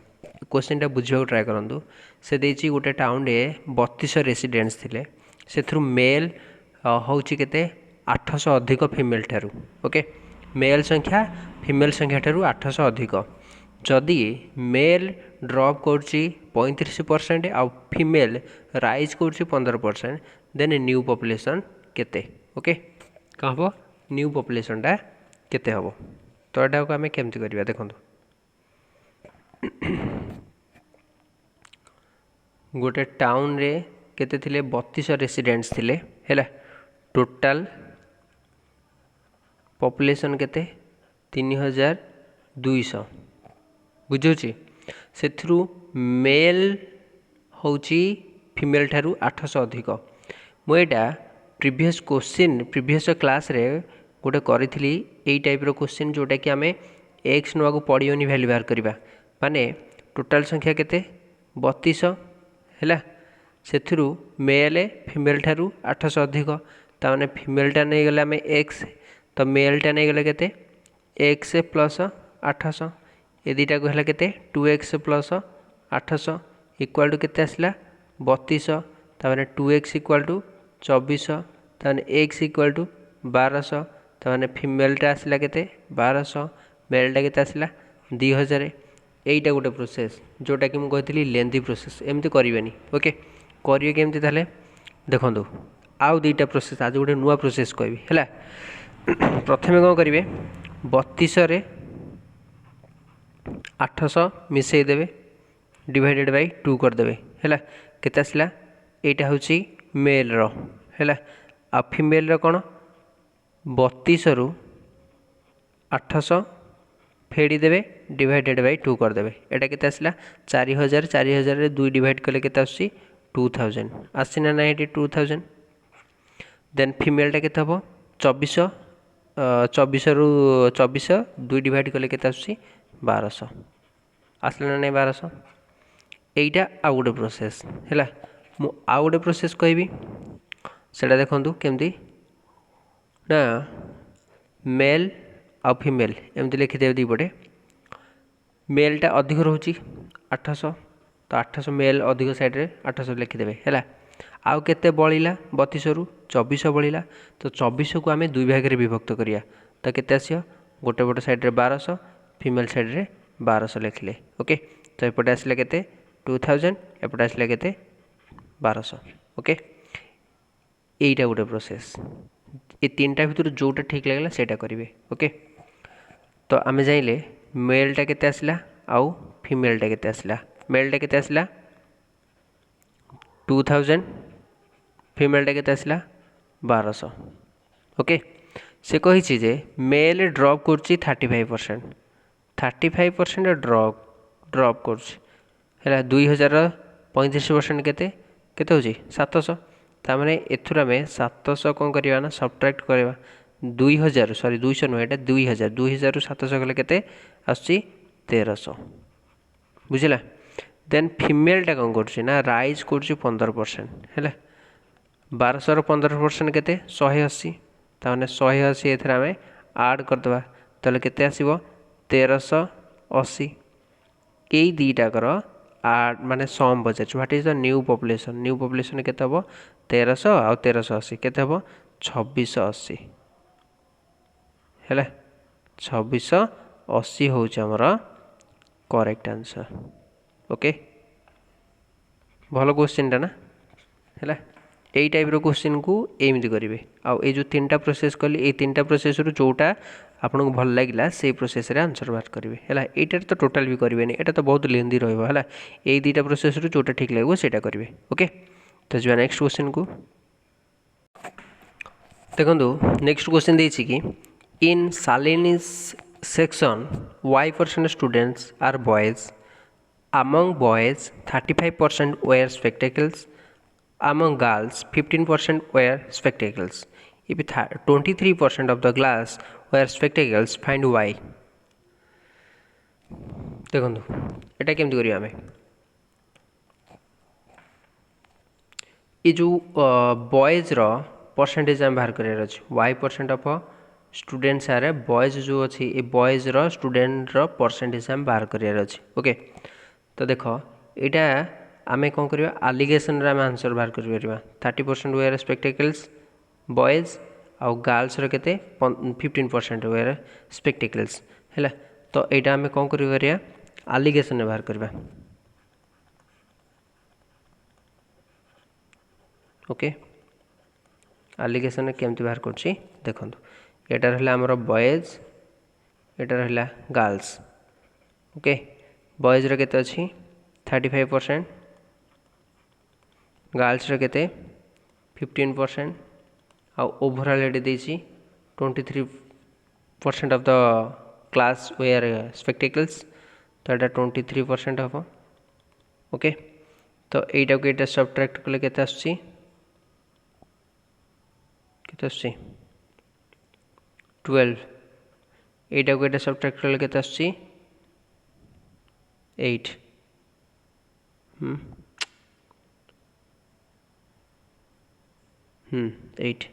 Question टा बुझा ट्राए करूँ से देती गोटे टाउन रे 3200 रेसिडेंट्स थिले से मेल हूँ के 800 अधिक फीमेल ठारू ओके मेल संख्या फीमेल संख्या ठारू 800 अधिक जदि मेल ड्रॉप कर 35% आउ फीमेल राइज कर 15% देन न्यू पॉपुलेशन केते ओके कौन हम न्यू पॉपुलेशनटा केते हम तो यहाँ आम केमती करवा देखो गोटे टाउन रे केते थिले 3200 रेसिडेंट्स थिले हैला टोटल पॉपुलेशन केते 3200 बुझुची से मेल हूँ फीमेल ठारू 800 अधिक मुझा प्रीवियस क्वेश्चन प्रीवियस क्लास रे गोटे करी यही टाइप क्वेश्चन जोटा कि आम एक्स नवा पड़ोनी भैल्यू बाहर करवा माने टोटाल संख्या केते 3200 है से मेल फीमेल ठारू 800 अधिक ताने फीमेलटा नहीं गले आम एक्स तो मेलटा नहीं गले केते एक्स प्लस 800 ये दुटा को है के 2x प्लस 800 इक्वाल टू केते आसला 3200 ताने 2x इक्वाल टू 2400 ताने x इक्वाल टू 1200 ताने फीमेलटा आसला केते 1200 मेलटा केते आसला 2000 यहीटा गोटे प्रोसेस जोटा कि मुझे कहती लेंथी प्रोसेस एमती करवानी ओके करेंगे केमती ताले देखो आउ दुईटा प्रोसेस आज गोटे नुआ प्रोसेस कहबी है प्रथमे कौन करेंगे 3200 रे 800 मिसईदेवे डिवाइडेड बाय 2 करदे है केते आसला एटा हूँ मेल रो है आ फीमेल रो कौन 3200 रु 800 फेड़ी देवे डिवाइडेड बाय 2 करदे एटा केते आसला 4000 4000 रे 2 डिवाइड कले केते आसी 2000 आसीना ना ये 2000 देन फीमेलटा केते हम 2400 2400 रु 2400 2 डिवाइड कले केते आसी 1200 आसला ना नहीं 1200 यहीटा आउ गोटे प्रोसेस है मु आउ गोटे प्रोसेस कहबी सेटा देखंतु केमती ना मेल आ फीमेल एमती लिखिदेवे दी पटे मेलटा अधिक रोची 800 तो 800 मेल अधिक साइड रे 800 लिखिदेवे है आउ केते बळिला 3200 रु 2400 बळिला तो 2400 को आमे दुई भाग रे विभक्त करिया तो केते आसियो गोटे पट साइड रे 1200 फीमेल साइड रे 1200 लिखले ओके तो एपटे आसले केते 2000 एपटे आसले केते 1200 ओके यहीटा गोटे प्रोसेस ये तीनटा भितर जोटा ठीक लगला सेटा करिवे ओके तो आम जाइले मेलटा केते आसला आउ फीमेलटा केते आसला मेलटा केते आसला 2000 फीमेलटा केते आसला 1200 ओके से कही जे मेल ड्रॉप करछि 35% ड्रॉप कर 2000 35% केते केते होछि 700 तामने एथुर आम 700 कौन करवा ना सब्ट्रैक्ट करवा 2000 सॉरी 200 नुह एटा 2000 रु 700 गले केते आछि 1300 बुझिला देन फीमेलटा कौन करछि ना राइज करछि 15% है 1200 रु 15% केते 180 तामने 180 एथुर आम ऐड करदवा तले केते आसीबो 1380 यही दुईटा कर आड माने सम बजाच what is the new population केते हम 1300 आउ 1380 केते हम 2680 है 2680 हूँ आमर करेक्ट आंसर ओके भल क्वेश्चन टा ना है यही टाइप क्वेश्चन को एमती करेंगे आउ जो 3टा प्रोसेस कली ये 3टा प्रोसेस जोटा आपको भल लगे से प्रोसेस रे आंसर बाहर करेंगे है यहाँ तो टोटाल भी करेंगे यहाँ तो बहुत लेंदी रहा यही 2टा प्रोसेस जोटा ठीक लगे से करेंगे ओके। तो जा नेक्स्ट क्वेश्चन को देखो नेक्स्ट क्वेश्चन देखिए कि in Shalini's section y% students are boys among boys 35% wear spectacles among girls 15% wear spectacles if 23% of the class wear spectacles find y देखो एटा केमती करिया हमें ये जो बॉयज रो परसेंटेज आम बाहर करार अच्छे y% of students are boys जो अच्छी ये बॉयज रो स्टूडेंट रो परसेंटेज आम बाहर करार अच्छे ओके। तो देख यहाँ आम कौन करवा आलिगेसन आम आंसर बाहर कर 30% वेयर स्पेक्टेकल्स बॉयज आउ गर्ल्स रो केते 15% वेयर स्पेक्टेकल्स है। तो यहाँ आम कौन कर आलिगेसन बाहर करवा ओके। आलिगेसन केमती बाहर कर देखो यहाँ रहा आमर बॉयज यहाँ रहा गर्ल्स ओके। बॉयज रो केते अच्छी 35% गर्ल्स रो केते 15% आउ ओवरऑल ये देसी 23% of the class wear spectacles तो यहाँ 23% हम ओके। तो यहीटा को यहाँ सबट्रैक्ट कले केते आसुची केते आसुची 12 यहीटा को यहाँ सबट्रैक्ट कले केते आसुची 8 8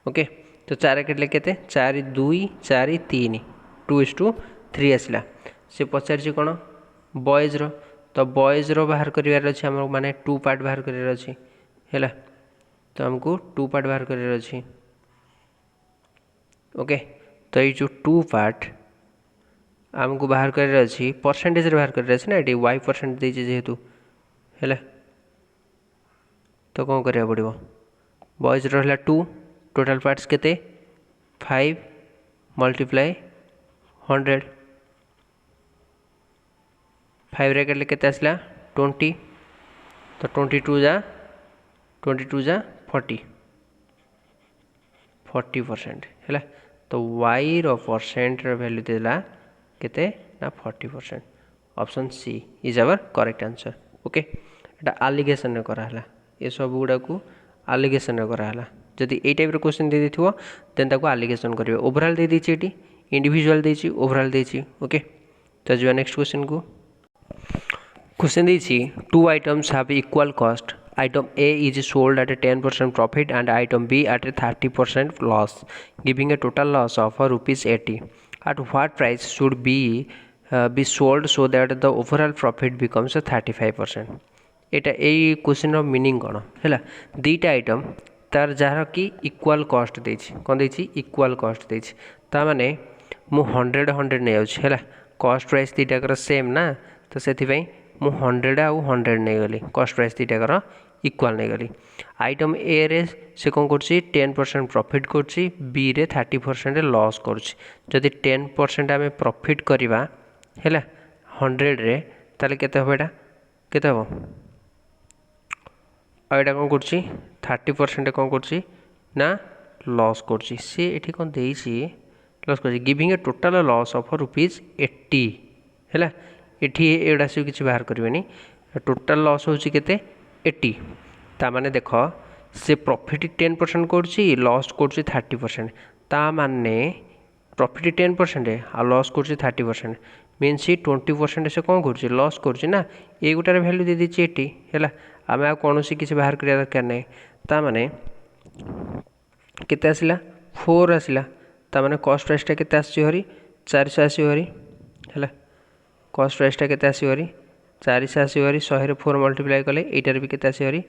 ओके। तो 4 के केते 4 2 4 3 2:3 आसला से पचार कौन बॉयज रो तो बॉयज रो बाहर करार अच्छे आम माने 2 पार्ट बाहर करार अच्छी है। तो आमको 2 पार्ट बाहर करार अच्छी ओके। तो ये जो 2 पार्ट आमको बाहर करार अच्छी परसेंटेज बाहर करार अच्छे ना ये y% देजे जेहेतु है। तो कौन करा पड़ो बॉयज रहा 2 टोटाल पार्ट्स केते 5 मल्टीप्लाई 100 5 रे केते आसला 20 तो 22 जा 40% है। तो y रो परसेंट वैल्यू देला केते ना 40%। Option C is our correct answer okay. एटा आलिगेशन कराला ये सब गुड़ा को आलिगेशन कराला जदि ये टाइप क्वेश्चन दे देथिबो देन ताको आलिगेशन करिवे ओवरऑल दे देछि एटी इंडिविजुअल देछि ओवरऑल देछि ओके। तो जो नेक्स्ट क्वेश्चन को क्वेश्चन देछि 2 items have equal cost item A is sold at a 10% profit and item B at a 30% loss giving a total loss of rupees 80 at what price should be sold so that the overall profit becomes a 35%। एटा यही क्वेश्चन रो मीनिंग कौन है 2टा आइटम तार जार कि इक्वाल कॉस्ट देछि कौन देछि इक्वाल कॉस्ट देछि ता माने मु 100 नहीं आउछि है कॉस्ट प्राइस 2टाकर सेम ना तो से मु 100 आउ 100 नहीं गली कॉस्ट प्राइस 2टाकर इक्वाल नहीं गली। आइटम ए रे से कौन कर 10% प्रॉफिट कर बी रे 30% लॉस कर जदि 10% आम प्रॉफिट करवा है 100 रे ताले केते हो एटा केते हो आइटा कौन कर 30% कौन कर ना लॉस कर सी एठी कौन देछि लॉस कर giving a total loss of rupees 80 है। एठी एडा से किछि बाहर करबेनी टोटल लॉस होछि केते 80 ता माने देख से प्रॉफिट 10% कर लॉस कर 30% ता माने प्रॉफिट 10% आ लॉस कर 30% मीन्स 20% से कौन कर लॉस कर ना ये गोटार वैल्यू दे दीजिए 80 है आम आ कौन सी किसी बाहर करिया दरकार नहीं ता माने केते आसिला 4 आसिला ता माने कॉस्ट प्राइसटा केते आसी हरी 400 आसी हरी है कॉस्ट प्राइसटा केते आसी हरी 400 आसी हरी 100 रे 4 मल्टीप्लाई कले एटार भी केते आसी हरी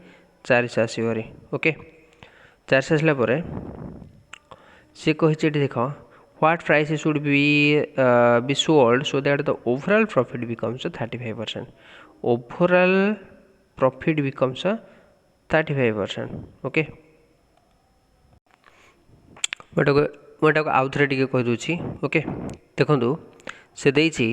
400 आसी हरी ओके। 400 आसला परे से कहिछि एठी देखो what price should be sold so that the overall profit becomes 35%। overall profit becomes 35%। Okay मुझे आउ थे टे कहीदे। ओके देखु से देछि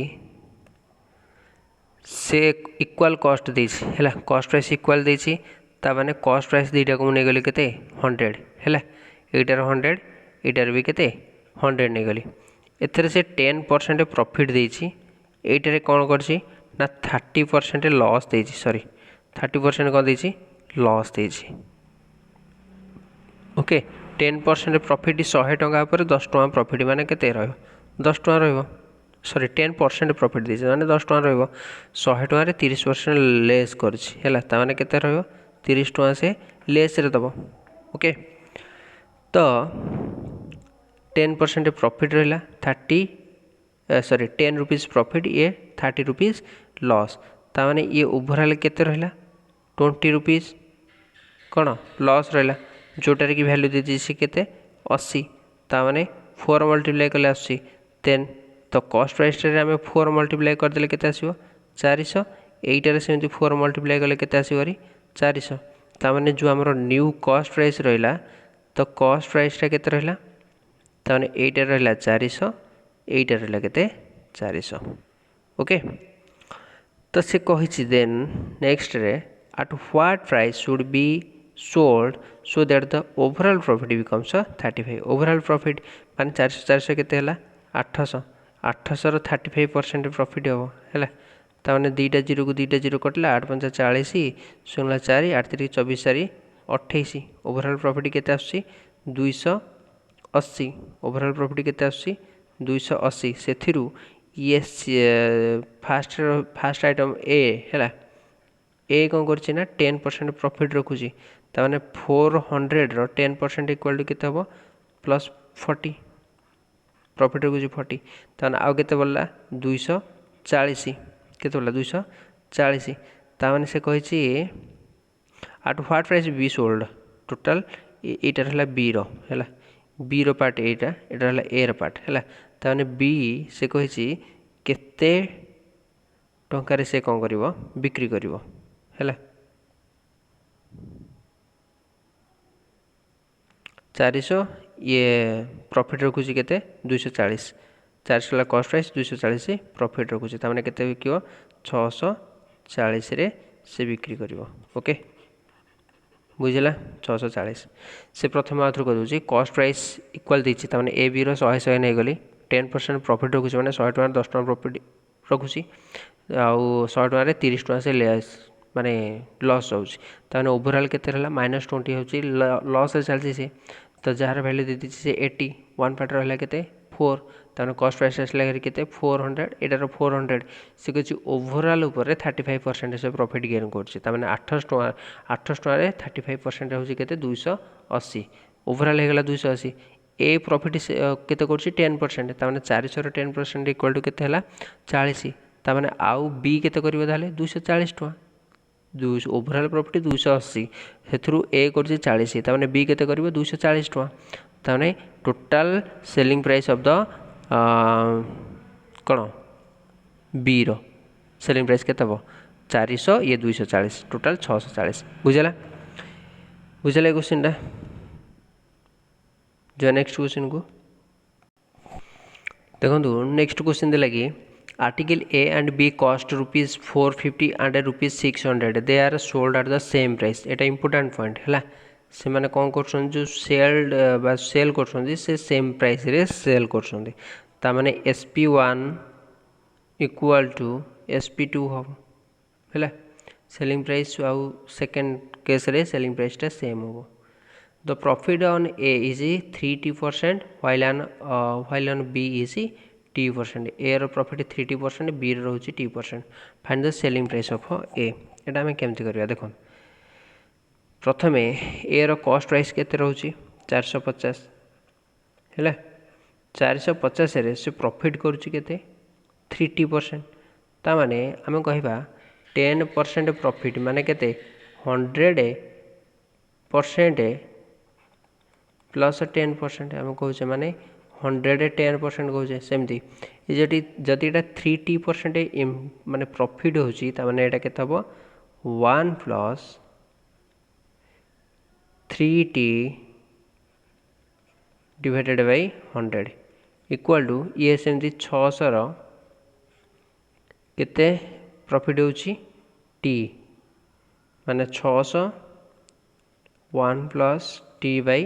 से इक्वाल कॉस्ट देछि है कॉस्ट प्राइस इक्वाल देछि ताने कॉस्ट प्राइस दुईटा को नहीं गली केते 100 है एटार 100 एटार भी केते 100 नहीं गली एथरे से 10% प्रॉफिट देछि एटारे कौन करछि ना 30% लॉस देछि सॉरी 30% कौन देछि लॉस देछि। ओके 10% प्रॉफिट 100 टंका पर 10 टंका प्रॉफिट माने केते रहयो 10 टंका रहयो सॉरी 10% प्रॉफिट देछि माने 10 टंका रहयो 100 टंका रे 30% लेस करछि हैला ता माने केते रहयो 30 टंका से लेस रे दबो। ओके तो 10% प्रॉफिट रहला 10 रुपीज प्रॉफिट ये 30 रुपीज लॉस ता माने ये ओवरऑल केते रहला 20 रुपीज कौन लॉस रहला जोटार की वैल्यू दे दी केते 80 ता माने 4 मल्टीप्लाई कले आसी 10 तो कॉस्ट प्राइस रे आमे 4 मल्टीप्लाई कर देले केते आसीबो 400 एटारे सेमती 4 मल्टीप्लाई कले केते आसीबो 400 ता माने जो हमरो न्यू कॉस्ट प्राइस रहला तो कॉस्ट प्राइस टा केते रहला ता माने एटा रहला 400 एटा रहला केते 400। ओके तो से कहिछि देन नेक्स्ट रे at what price should be sold so that the overall profit becomes 35 overall profit मान 400 केते हला 800 800 रो 35% प्रॉफिट हो हैला ता माने दुईटा जीरो को दुईटा जीरो कटला 8 5 40 16 4 8 3 24 4 28 ओवरऑल प्रॉफिट केते आसी 280 ओवरऑल प्रॉफिट केते आसी 280 सेथिरु ये फास्ट आइटम ए हैला ए कौन करछि ना 10% प्रॉफिट रखुछि ता माने 400 रो 10% इक्वल टू केते हबो +40 प्रॉफिट रखुछि 40 ता माने आउ केते बोलला 240 केते बोलला 240 ता माने से कहिछि at what price be sold total एटा रहला बी रो हैला बी रो पार्ट एटा रहला ए रो पार्ट हैला ता माने बी से कहिछि केते टंका रे से कौन करिवो बिक्री करिवो हैला 400 ये प्रॉफिट रखुछि केते 240 400 ला कॉस्ट प्राइस 240 प्रॉफिट रखुछि ता माने केते बिकियो 640 रे से बिक्री करिवो। ओके बुझला 640 से प्रथम आथर कर दूची कॉस्ट प्राइस इक्वल देछि ता माने ए बी रो 100 100 नै गली 10% प्रॉफिट रखुछि माने 100 टका 10 टका प्रॉफिट रखुछि आउ 100 टका रे 30 टका से लेस माने लॉस होउछि ता माने ओवरऑल केते रहला -20 होउछि लॉस रे चलछि से तो जार वैल्यू दे दिछि से 80 वन पार्ट रहला केते 4 ता माने कॉस्ट प्राइस आसला केते 400 एटार 400 से कहछि ओवरऑल ऊपर 35% से प्रॉफिट गेन करछि ता माने 800 टका रे 35% होउछि केते 280 ओवरऑल हेगला 280 ए प्रॉफिट केते करछि 10% ता माने 400 रो 10% इक्वल टू केते हला 40 ता माने आउ बी केते करिवो ताले 240 टका ओवरऑल प्रॉफिट 280 सेथरु ए करछि 40 ता माने बी केते करिवो 240 टका ता माने total selling price of the कौन बी रो सेलिंग प्राइस केते हबो 400 ये 240 टोटल 640 बुझला बुझला क्वेश्चन टा जो नेक्स्ट क्वेश्चन को देखो नेक्स्ट क्वेश्चन दे लगी article A and B cost ₹450 and ₹600 they are sold at the same price एटा इंपोर्टेंट पॉइंट है से माने कौन कर जो सेल कर सेम प्राइस रे सेल कर ता माने SP1 इक्वल टू SP2 हम है सेलिंग प्राइस आउ सेकेंड केस रे सेलिंग प्राइस टा सेम हो the profit on A is 30% while on B is T%. A रो प्रॉफिट 30% B रो होची T%. Find the selling price of A एटा हमें केमती करबा देखो प्रथमे ए रो कॉस्ट प्राइस केते रहउची 450 हैला 450 रे से प्रॉफिट करूची केते 30% ता माने हमें कहबा 10% प्रॉफिट माने केते 100% प्लस 10% आम कहे माने 110% कहे सेमती जदि जदि 30% माने प्रॉफिट होची ता माने एटा केते हबो 1 + 3t divided by 100 equal to ये सेमती 600 केते प्रॉफिट होची टी माने 600 1 प्लस टी बाय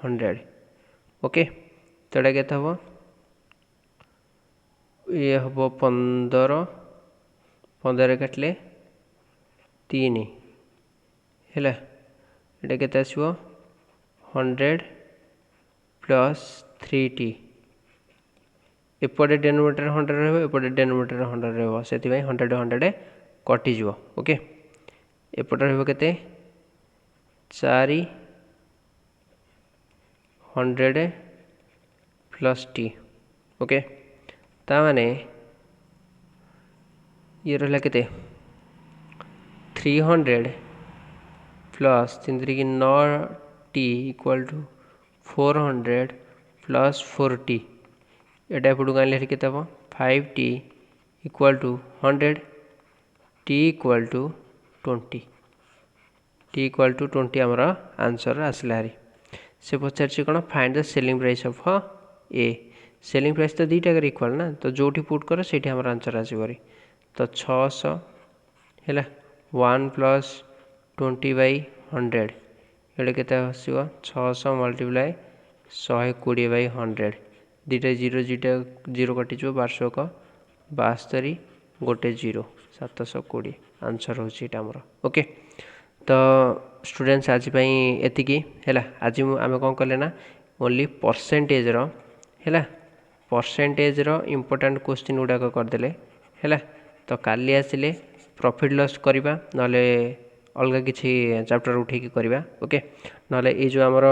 100 ओके तो ये केते हबो ये हबो 15 काटले 3 है ये केते आसबो 100 प्लस 3t एपटे डेनोमिनेटर 100 रहिबो एपटे डेनोमिनेटर 100 रहिबो सेति भाई 100 100 कटि जिवो ओके एपटे रहिबो केते 4 100 प्लस t ओके ता माने ये रहला केते 300 plus 9t equal to 400 plus 4t एटा एपटू आनले केते हबो 5t equal to 100 t equal to 20 t equal to 20 हमर आंसर आसला हरी से पचारछि कोन find the selling price of a selling price तो दीटा कर इक्वल ना तो जोठी पुट करो सेठी हमर आंसर आसीबरी तो 600 हैला 1 प्लस 20 बाय 100 एटा केते आसीबो 600 मल्टीप्लाई 120 बाय 100 दीटा जीरो कटि जो 1272 गोटे 0 720 आंसर होची एटा हमर ओके तो स्टूडेंट्स आज पई एतिकी हैला आज आमे कोन करले ना ओनली परसेंटेज रो हैला परसेंटेज रो इंपोर्टेंट क्वेश्चन गुडा को कर देले हैला तो काली आसिले प्रॉफिट लॉस करिबा नले अलगा किछि चैप्टर उठे की करिबा ओके नले ए जो हमर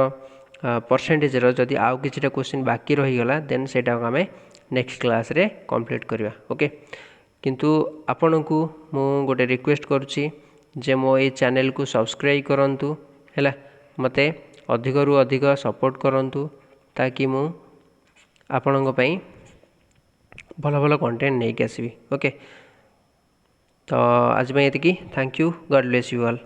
परसेंटेज रो जदी आउ किछिटा क्वेश्चन बाकी रही गला देन सेटा को हमें नेक्स्ट क्लास रे कंप्लीट करिबा ओके किंतु आपन को मु गोटे रिक्वेस्ट करूची जे मो ए चैनल को सब्सक्राइब करंतु हैला मते अधिक रु अधिक सपोर्ट करंतु ताकि मु आपन को पई भलो भलो कंटेंट नै के आसीबी ओके तो आज में एतिकी thank you God bless you all.